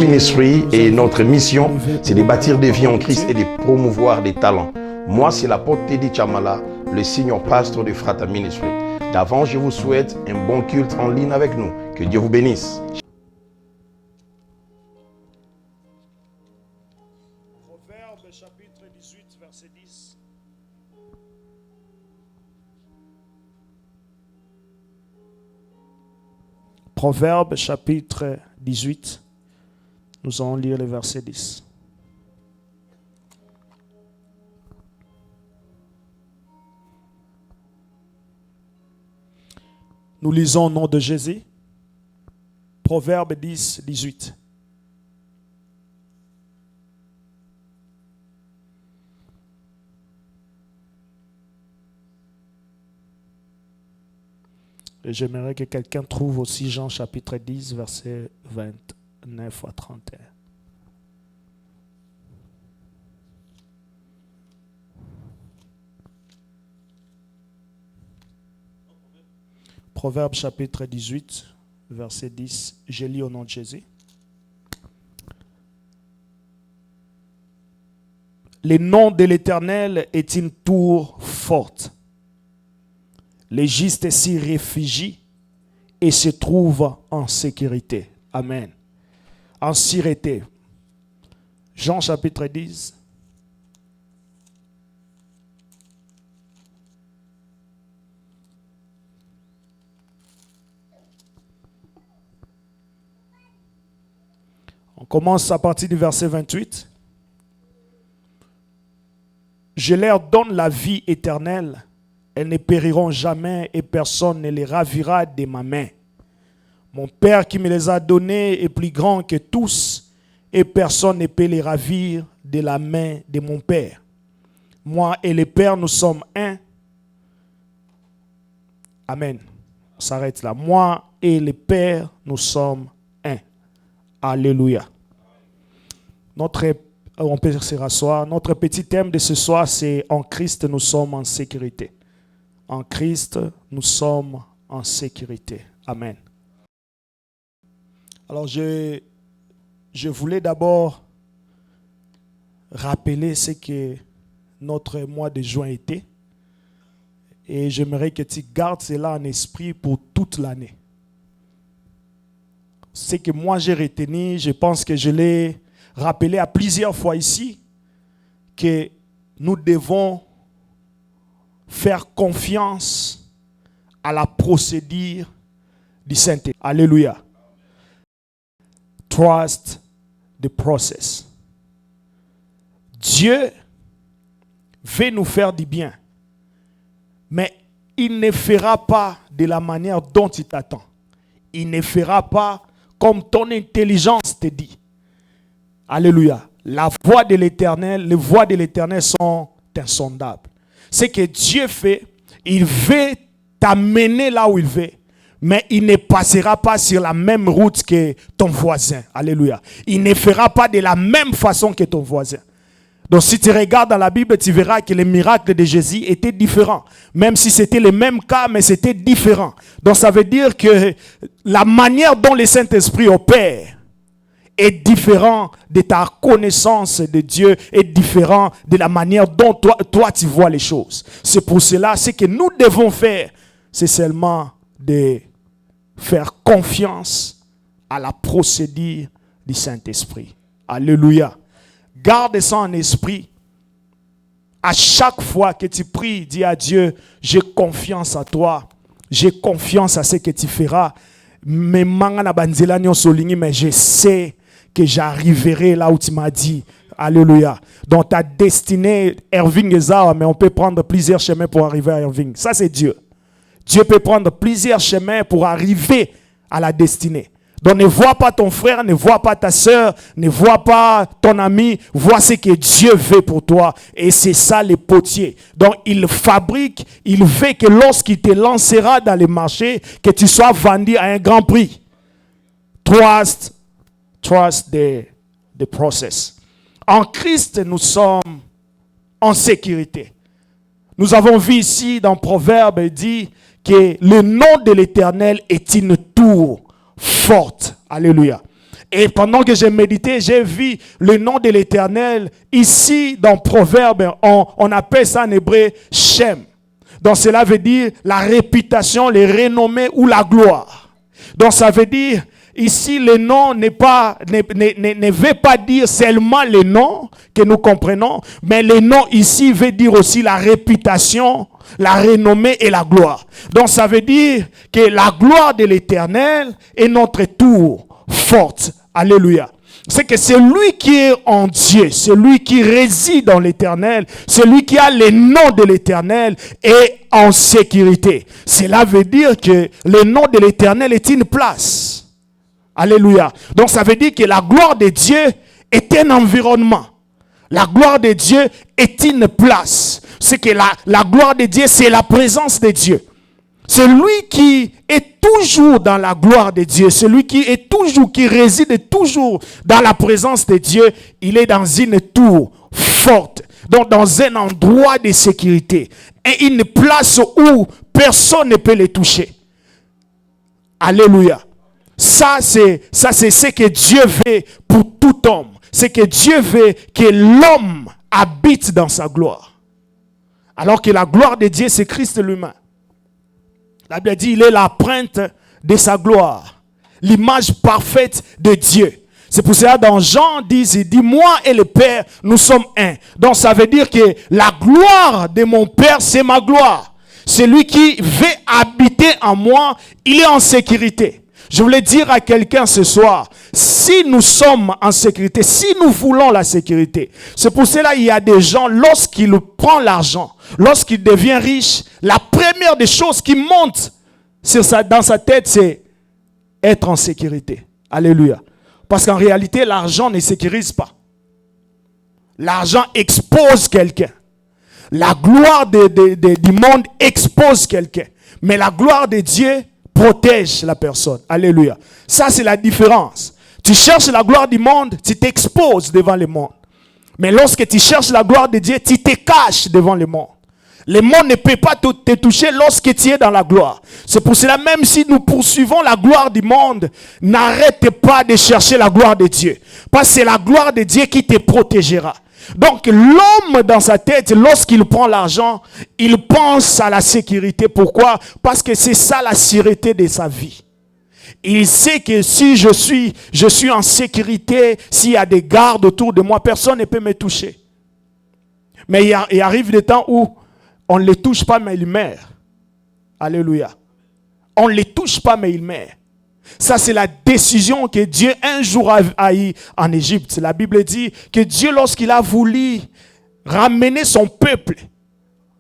Ministry et notre mission, c'est de bâtir des vies en Christ et de promouvoir des talents. Moi, c'est l'apôtre Teddy Chamala, le senior pasteur de Frata Ministry. D'avant, je vous souhaite un bon culte en ligne avec nous. Que Dieu vous bénisse. Proverbe chapitre 18, verset 10. Proverbe chapitre 18. Nous allons lire le verset 10. Nous lisons au nom de Jésus. Proverbe 10, 18. Et j'aimerais que quelqu'un trouve aussi Jean chapitre 10, verset 29 à 31. Proverbe chapitre 18, verset 10. Je lis au nom de Jésus. Le nom de l'Éternel est une tour forte. Les justes s'y réfugient et se trouvent en sécurité. Amen. En sûreté. Jean chapitre 10. On commence à partir du verset 28. Je leur donne la vie éternelle. Elles ne périront jamais et personne ne les ravira de ma main. Mon Père qui me les a donnés est plus grand que tous et personne ne peut les ravir de la main de mon Père. Moi et le Père, nous sommes un. Amen. On s'arrête là. Moi et le Père, nous sommes un. Alléluia. On peut se rasseoir. Notre petit thème de ce soir, c'est « En Christ, nous sommes en sécurité ». En Christ, nous sommes en sécurité. Amen. Alors, je voulais d'abord rappeler ce que notre mois de juin était. Et j'aimerais que tu gardes cela en esprit pour toute l'année. Ce que moi j'ai retenu, je pense que je l'ai rappelé à plusieurs fois ici, que nous devons faire confiance à la procédure du Saint-Esprit. Alléluia. Trust the process. Dieu veut nous faire du bien, mais il ne fera pas de la manière dont il t'attend. Il ne fera pas comme ton intelligence te dit. Alléluia. La voix de l'Éternel, les voix de l'Éternel sont insondables. Ce que Dieu fait, il veut t'amener là où il veut, mais il ne passera pas sur la même route que ton voisin. Alléluia. Il ne fera pas de la même façon que ton voisin. Donc si tu regardes dans la Bible, tu verras que les miracles de Jésus étaient différents. Même si c'était le même cas, mais c'était différent. Donc ça veut dire que la manière dont le Saint-Esprit opère est différent de ta connaissance de Dieu, est différent de la manière dont toi tu vois les choses. C'est pour cela, ce que nous devons faire, c'est seulement de faire confiance à la procédure du Saint-Esprit. Alléluia. Garde ça en esprit. À chaque fois que tu pries, dis à Dieu, j'ai confiance à toi. J'ai confiance à ce que tu feras. Mais je sais que j'arriverai là où tu m'as dit. Alléluia. Donc ta destinée, Irving et Zara, mais on peut prendre plusieurs chemins pour arriver à Irving. Ça, c'est Dieu. Dieu peut prendre plusieurs chemins pour arriver à la destinée. Donc ne vois pas ton frère, ne vois pas ta soeur, ne vois pas ton ami, vois ce que Dieu veut pour toi. Et c'est ça le potier. Donc il fabrique, il veut que lorsqu'il te lancera dans les marchés, que tu sois vendu à un grand prix. Trust the process. En Christ, nous sommes en sécurité. Nous avons vu ici dans Proverbe, il dit que le nom de l'Éternel est une tour forte. Alléluia. Et pendant que j'ai médité, j'ai vu le nom de l'Éternel. Ici, dans Proverbe, on appelle ça en hébreu Shem. Donc cela veut dire la réputation, les renommées ou la gloire. Donc ça veut dire, ici le nom ne veut pas dire seulement le nom que nous comprenons, mais le nom ici veut dire aussi la réputation, la renommée et la gloire. Donc ça veut dire que la gloire de l'Éternel est notre tour forte. Alléluia. C'est que celui qui est en Dieu, celui qui réside dans l'Éternel, celui qui a le nom de l'Éternel est en sécurité. Cela veut dire que le nom de l'Éternel est une place. Alléluia. Donc ça veut dire que la gloire de Dieu est un environnement. La gloire de Dieu est une place. C'est que la gloire de Dieu, c'est la présence de Dieu. Celui qui est toujours dans la gloire de Dieu, celui qui réside toujours dans la présence de Dieu, il est dans une tour forte, donc dans un endroit de sécurité, et une place où personne ne peut le toucher. Alléluia. Ça c'est ce que Dieu veut pour tout homme. C'est que Dieu veut que l'homme habite dans sa gloire. Alors que la gloire de Dieu, c'est Christ lui-même. La Bible dit, il est l'empreinte de sa gloire, l'image parfaite de Dieu. C'est pour cela dans Jean 10, il dit, moi et le Père, nous sommes un. Donc ça veut dire que la gloire de mon Père, c'est ma gloire. Celui qui veut habiter en moi, il est en sécurité. Je voulais dire à quelqu'un ce soir, si nous sommes en sécurité, si nous voulons la sécurité, c'est pour cela qu'il y a des gens, lorsqu'ils prennent l'argent, lorsqu'il devient riche, la première des choses qui monte dans sa tête, c'est être en sécurité. Alléluia. Parce qu'en réalité, l'argent ne sécurise pas. L'argent expose quelqu'un. La gloire du monde expose quelqu'un. Mais la gloire de Dieu protège la personne. Alléluia. Ça, c'est la différence. Tu cherches la gloire du monde, tu t'exposes devant le monde. Mais lorsque tu cherches la gloire de Dieu, tu te caches devant le monde. Le monde ne peut pas te toucher lorsque tu es dans la gloire. C'est pour cela, même si nous poursuivons la gloire du monde, n'arrête pas de chercher la gloire de Dieu. Parce que c'est la gloire de Dieu qui te protégera. Donc l'homme dans sa tête, lorsqu'il prend l'argent, il pense à la sécurité. Pourquoi? Parce que c'est ça la sûreté de sa vie. Il sait que si je suis en sécurité, s'il y a des gardes autour de moi, personne ne peut me toucher. Mais il arrive des temps où on ne les touche pas, mais ils meurent. Alléluia. On ne les touche pas, mais ils meurent. Ça, c'est la décision que Dieu un jour a eu en Égypte. La Bible dit que Dieu, lorsqu'il a voulu ramener son peuple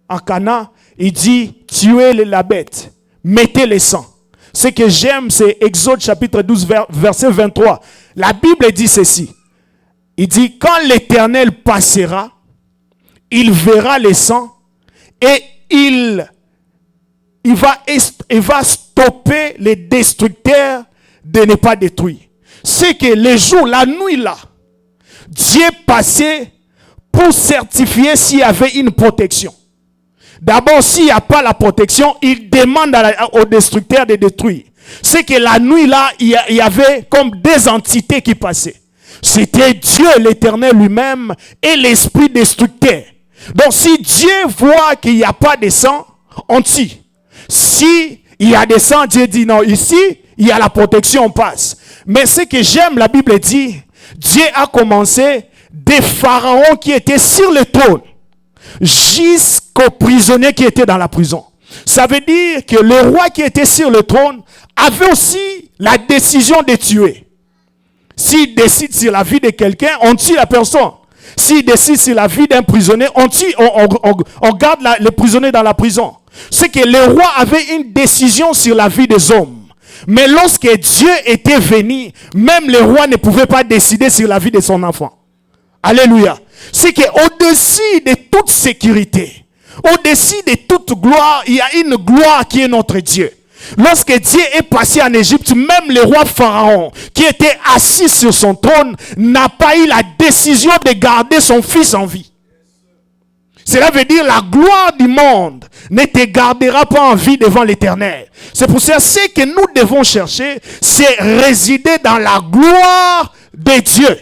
en Canaan, il dit, tuez la bête, mettez le sang. Ce que j'aime, c'est Exode chapitre 12, verset 23. La Bible dit ceci. Il dit, quand l'Éternel passera, il verra le sang et il va stopper les destructeurs de ne pas détruire. C'est que les jours, la nuit là, Dieu passait pour certifier s'il y avait une protection. D'abord, s'il n'y a pas la protection, il demande aux destructeurs de détruire. C'est que la nuit là, il y avait comme des entités qui passaient. C'était Dieu, l'Éternel lui-même et l'esprit destructeur. Donc si Dieu voit qu'il n'y a pas de sang, on tue. Si il y a des sangs, Dieu dit non, ici, il y a la protection, on passe. Mais ce que j'aime, la Bible dit, Dieu a commencé des pharaons qui étaient sur le trône jusqu'aux prisonniers qui étaient dans la prison. Ça veut dire que le roi qui était sur le trône avait aussi la décision de tuer. S'il décide sur la vie de quelqu'un, on tue la personne. S'il décide sur la vie d'un prisonnier, on tue, on garde le prisonnier dans la prison. C'est que le roi avait une décision sur la vie des hommes. Mais lorsque Dieu était venu, même le roi ne pouvait pas décider sur la vie de son enfant. Alléluia. C'est qu'au-dessus de toute sécurité, au-dessus de toute gloire, il y a une gloire qui est notre Dieu. Lorsque Dieu est passé en Égypte, même le roi Pharaon, qui était assis sur son trône, n'a pas eu la décision de garder son fils en vie. Cela veut dire la gloire du monde ne te gardera pas en vie devant l'Éternel. C'est pour ça que ce que nous devons chercher, c'est résider dans la gloire de Dieu.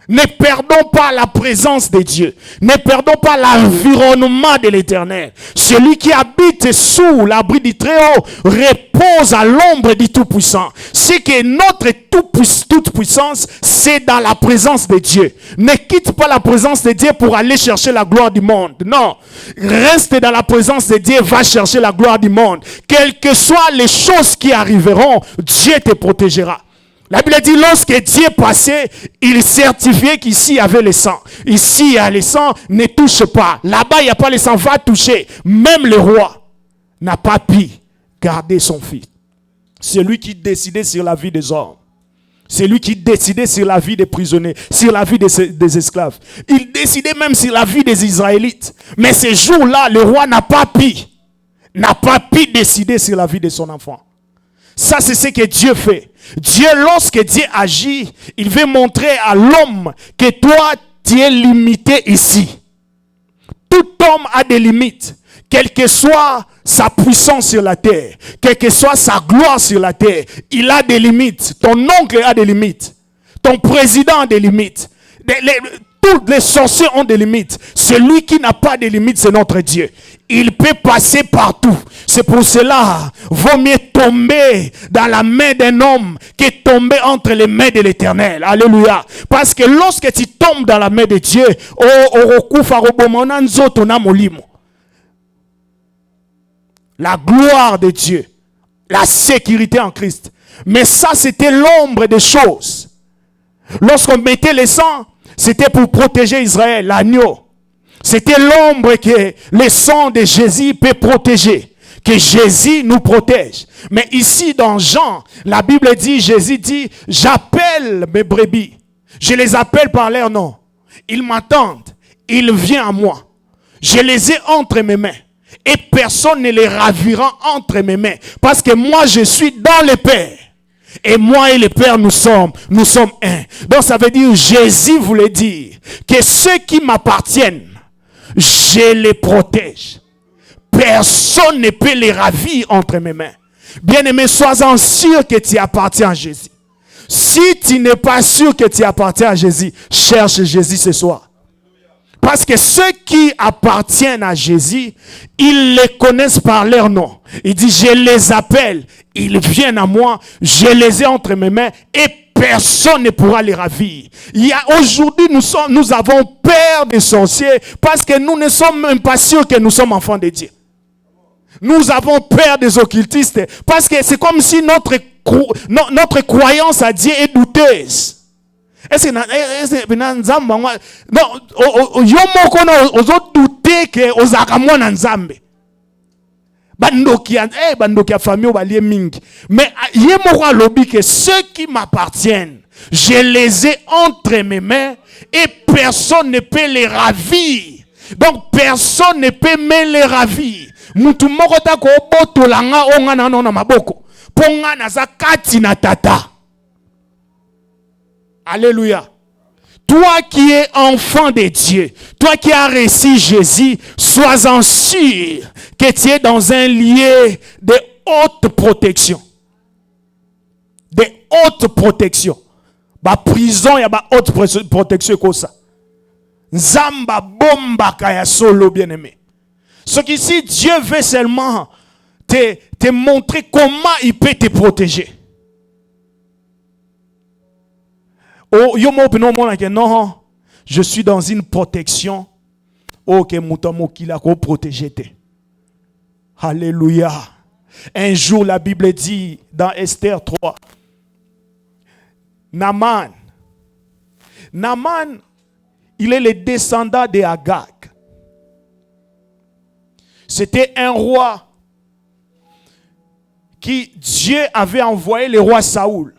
Ne perdons pas la présence de Dieu. Ne perdons pas l'environnement de l'Éternel. Celui qui habite sous l'abri du Très-Haut repose à l'ombre du Tout-Puissant. C'est que notre toute puissance, c'est dans la présence de Dieu. Ne quitte pas la présence de Dieu pour aller chercher la gloire du monde. Non. Reste dans la présence de Dieu, va chercher la gloire du monde. Quelles que soient les choses qui arriveront, Dieu te protégera. La Bible dit, lorsque Dieu passait, il certifiait qu'ici il y avait le sang. Ici, il y a le sang, ne touche pas. Là-bas, il n'y a pas le sang, va toucher. Même le roi n'a pas pu garder son fils. C'est lui qui décidait sur la vie des hommes. C'est lui qui décidait sur la vie des prisonniers, sur la vie des esclaves. Il décidait même sur la vie des Israélites. Mais ces jours-là, le roi n'a pas pu décider sur la vie de son enfant. Ça, c'est ce que Dieu fait. Dieu, lorsque Dieu agit, il veut montrer à l'homme que toi, tu es limité ici. Tout homme a des limites. Quelle que soit sa puissance sur la terre, quelle que soit sa gloire sur la terre, il a des limites. Ton oncle a des limites. Ton président a des limites. Tous les sorciers ont des limites. Celui qui n'a pas de limites, c'est notre Dieu. Il peut passer partout. C'est pour cela, vaut mieux tomber dans la main d'un homme que tomber entre les mains de l'Éternel. Alléluia. Parce que lorsque tu tombes dans la main de Dieu, la gloire de Dieu, la sécurité en Christ. Mais ça, c'était l'ombre des choses. Lorsqu'on mettait le sang, c'était pour protéger Israël, l'agneau. C'était l'ombre que le sang de Jésus peut protéger. Que Jésus nous protège. Mais ici dans Jean, la Bible dit, Jésus dit, j'appelle mes brebis. Je les appelle par leur nom. Ils m'attendent. Ils viennent à moi. Je les ai entre mes mains. Et personne ne les ravira entre mes mains. Parce que moi je suis dans le Père. Et moi et le Père, nous sommes un. Donc ça veut dire, Jésus voulait dire que ceux qui m'appartiennent, je les protège. Personne ne peut les ravir entre mes mains. Bien-aimé, sois-en sûr que tu appartiens à Jésus. Si tu n'es pas sûr que tu appartiens à Jésus, cherche Jésus ce soir. Parce que ceux qui appartiennent à Jésus, ils les connaissent par leur nom. Il dit, je les appelle, ils viennent à moi, je les ai entre mes mains et personne ne pourra les ravir. Aujourd'hui, nous avons peur des sorciers parce que nous ne sommes même pas sûrs que nous sommes enfants de Dieu. Nous avons peur des occultistes parce que c'est comme si notre croyance à Dieu est douteuse. Est-ce que non, yo moko ozo douter que ozaka mwana nzambe. Bandoki ya famille balie mingi. Mais ye moko alobi que ceux qui m'appartiennent, je les ai entre mes mains et personne ne peut les ravir. Donc personne ne peut me les ravir. Mutu moko ta ko botolanga onga na na maboko. Ponga na za kati na tata. Alléluia. Toi qui es enfant de Dieu, toi qui as reçu Jésus, sois-en sûr que tu es dans un lieu de haute protection. De haute protection. Ba prison, ya ba haute protection comme ça. Nzamba bomba kaya solo bien-aimé. Ce qu'ici, Dieu veut seulement te montrer comment il peut te protéger. Oh, non, je suis dans une protection. Oh, que moutamo qui l'a protégé. Alléluia. Un jour, la Bible dit dans Esther 3, Naaman, il est le descendant de Agag. C'était un roi qui Dieu avait envoyé, le roi Saoul,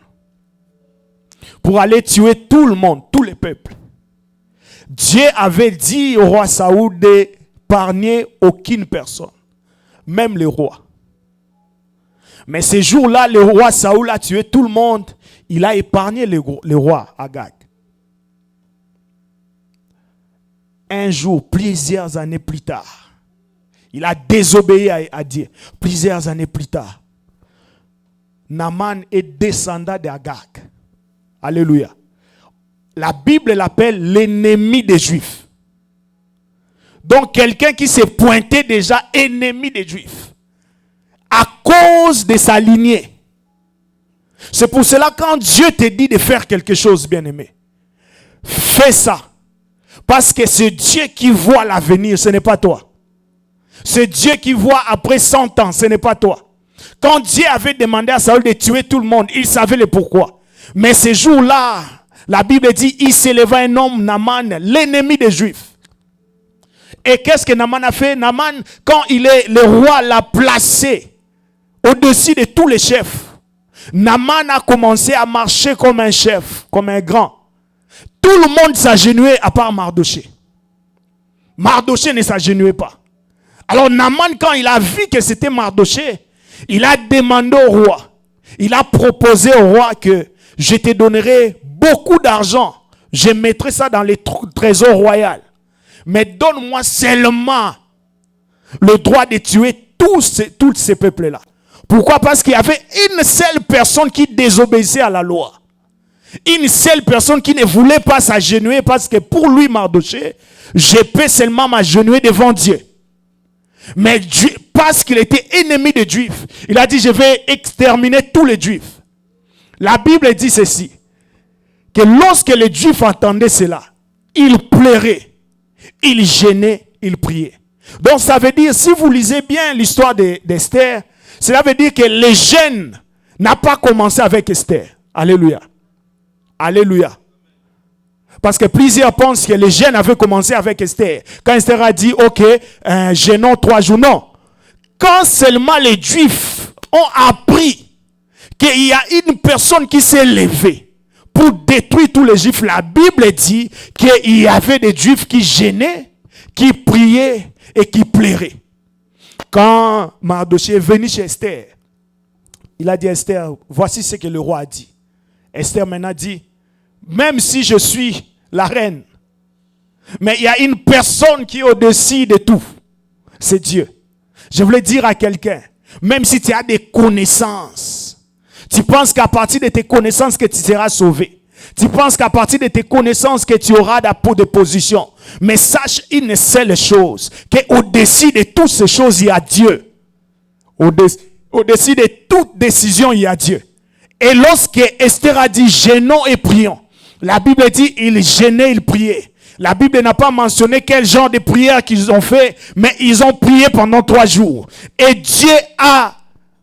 pour aller tuer tout le monde, tous les peuples. Dieu avait dit au roi Saoul d'épargner aucune personne, même le roi. Mais ces jours-là, le roi Saoul a tué tout le monde. Il a épargné le roi Agag. Un jour, plusieurs années plus tard, il a désobéi à Dieu. Plusieurs années plus tard, Naaman est descendant d'Agag. Alléluia. La Bible l'appelle l'ennemi des Juifs. Donc quelqu'un qui s'est pointé déjà ennemi des Juifs à cause de sa lignée. C'est pour cela quand Dieu te dit de faire quelque chose, bien-aimé, fais ça. Parce que c'est Dieu qui voit l'avenir, ce n'est pas toi. C'est Dieu qui voit après 100 ans, ce n'est pas toi. Quand Dieu avait demandé à Saül de tuer tout le monde, il savait le pourquoi. Mais ce jour-là, la Bible dit, il s'éleva un homme, Naaman, l'ennemi des Juifs. Et qu'est-ce que Naaman a fait? Naaman, quand le roi l'a placé au-dessus de tous les chefs, Naaman a commencé à marcher comme un chef, comme un grand. Tout le monde s'agenouillait à part Mardoché. Mardoché ne s'agenouillait pas. Alors Naaman, quand il a vu que c'était Mardoché, il a demandé au roi, il a proposé au roi que je te donnerai beaucoup d'argent, je mettrai ça dans les trésors royaux. Mais donne-moi seulement le droit de tuer tous ces peuples-là. Pourquoi? Parce qu'il y avait une seule personne qui désobéissait à la loi. Une seule personne qui ne voulait pas s'agenouiller parce que pour lui, Mardoché, je peux seulement m'agenouiller devant Dieu. Mais Dieu, parce qu'il était ennemi des Juifs, il a dit, je vais exterminer tous les Juifs. La Bible dit ceci, que lorsque les Juifs entendaient cela, ils pleuraient, ils gênaient, ils priaient. Donc ça veut dire, si vous lisez bien l'histoire d'Esther, cela veut dire que le gêne n'a pas commencé avec Esther. Alléluia. Alléluia. Parce que plusieurs pensent que le gêne avait commencé avec Esther. Quand Esther a dit, ok, gênons 3 jours. Non. Quand seulement les Juifs ont appris qu'il y a une personne qui s'est levée pour détruire tous les Juifs, la Bible dit qu'il y avait des Juifs qui gênaient, qui priaient et qui pleuraient. Quand Mardoché est venu chez Esther, il a dit à Esther, voici ce que le roi a dit. Esther maintenant dit, même si je suis la reine, mais il y a une personne qui est au-dessus de tout. C'est Dieu. Je voulais dire à quelqu'un, même si tu as des connaissances, tu penses qu'à partir de tes connaissances que tu seras sauvé. Tu penses qu'à partir de tes connaissances que tu auras de position. Mais sache une seule chose, qu'au-dessus de toutes ces choses, il y a Dieu. Au-dessus de toute décision, il y a Dieu. Et lorsque Esther a dit gênons et prions, la Bible dit ils gênaient, ils priaient. La Bible n'a pas mentionné quel genre de prière qu'ils ont fait, mais ils ont prié pendant 3 jours. Et Dieu a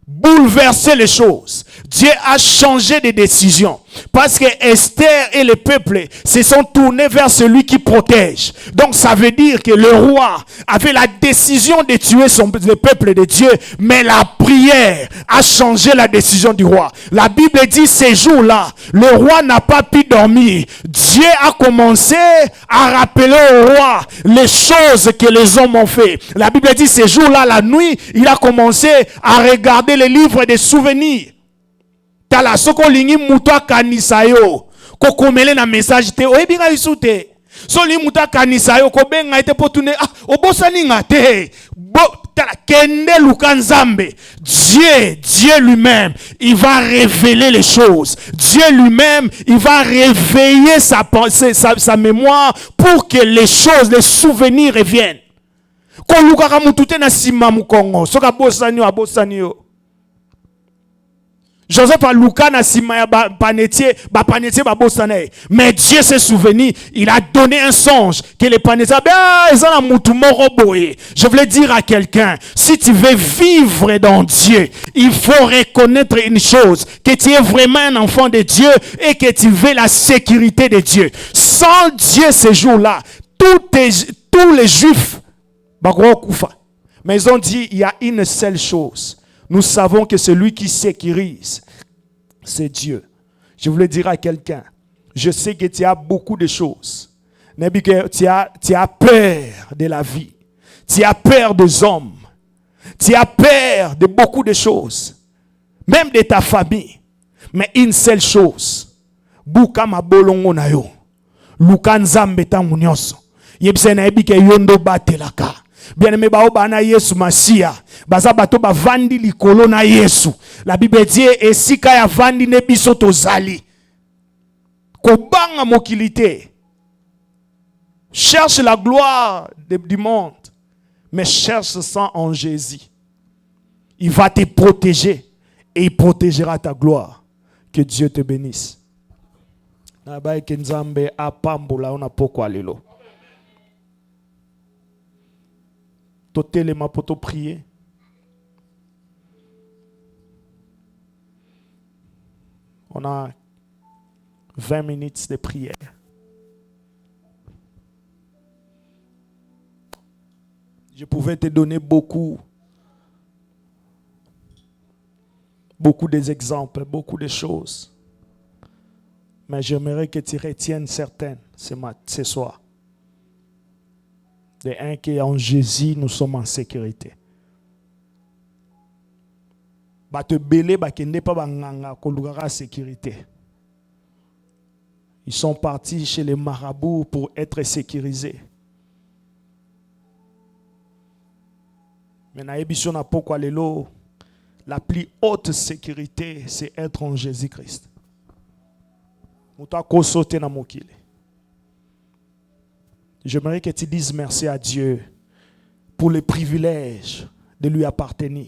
bouleversé les choses. Dieu a changé de décision. Parce que Esther et le peuple se sont tournés vers celui qui protège. Donc ça veut dire que le roi avait la décision de tuer le peuple de Dieu, mais la prière a changé la décision du roi. La Bible dit ces jours-là, le roi n'a pas pu dormir. Dieu a commencé à rappeler au roi les choses que les hommes ont fait. La Bible dit ces jours-là, la nuit, il a commencé à regarder les livres des souvenirs. Tala soko lingi muto kanisa yo kokomele na message te oyebinga isute so li muto kanisa yo ko benga ite potune obosani ngate tala kende lukanzambe Dieu lui-même il va révéler les choses. Dieu lui-même il va réveiller sa pensée, sa mémoire pour que les choses, les souvenirs reviennent. Ko lukaka mutute na sima mukongo soka bosani yo abosani yo. Joseph a Luka na sima ba panetier babosane. Mais Dieu s'est souvenu, il a donné un songe que les panetiers je voulais dire à quelqu'un, si tu veux vivre dans Dieu, il faut reconnaître une chose, que tu es vraiment un enfant de Dieu et que tu veux la sécurité de Dieu. Sans Dieu ces jours-là, tous les Juifs, mais ils ont dit, il y a une seule chose. Nous savons que celui qui sécurise, c'est Dieu. Je voulais dire à quelqu'un, je sais que tu as beaucoup de choses. Tu as peur de la vie. Tu as peur des hommes. Tu as peur de beaucoup de choses. Même de ta famille. Mais une seule chose. Il Yebse na yebi ke yondo batelaka. Bien-aimé baoba na Yesu Masia. Baza bato ba vandi likolo na Yesu. La Bible dit esika ya vandi ne biso tozali. Kobanga mokilité. Cherche la gloire du monde, mais cherche ça en Jésus. Il va te protéger et il protégera ta gloire. Que Dieu te bénisse. Totelema poto prier. On a 20 minutes de prière. Je pouvais te donner beaucoup d'exemples, beaucoup de choses. Mais j'aimerais que tu retiennes certaines ce soir. De un, qu'en Jésus, nous sommes en sécurité. Te belé, kende pa banganga kolugara sécurité. Ils sont partis chez les marabouts pour être sécurisés. Mais la plus haute sécurité, c'est être en Jésus-Christ. J'aimerais que tu dises merci à Dieu pour le privilège de lui appartenir.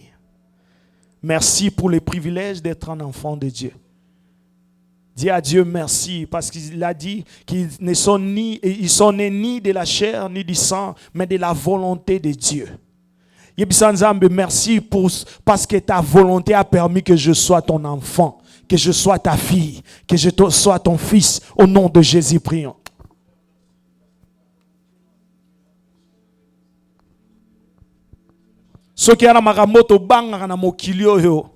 Merci pour le privilège d'être un enfant de Dieu. Dis à Dieu merci parce qu'il a dit qu'ils ne sont nés ni de la chair ni du sang, mais de la volonté de Dieu. Merci parce que ta volonté a permis que je sois ton enfant, que je sois ta fille, que je sois ton fils. Au nom de Jésus, prions. Ce qui est dans ma ramoto banga na mokilio yo.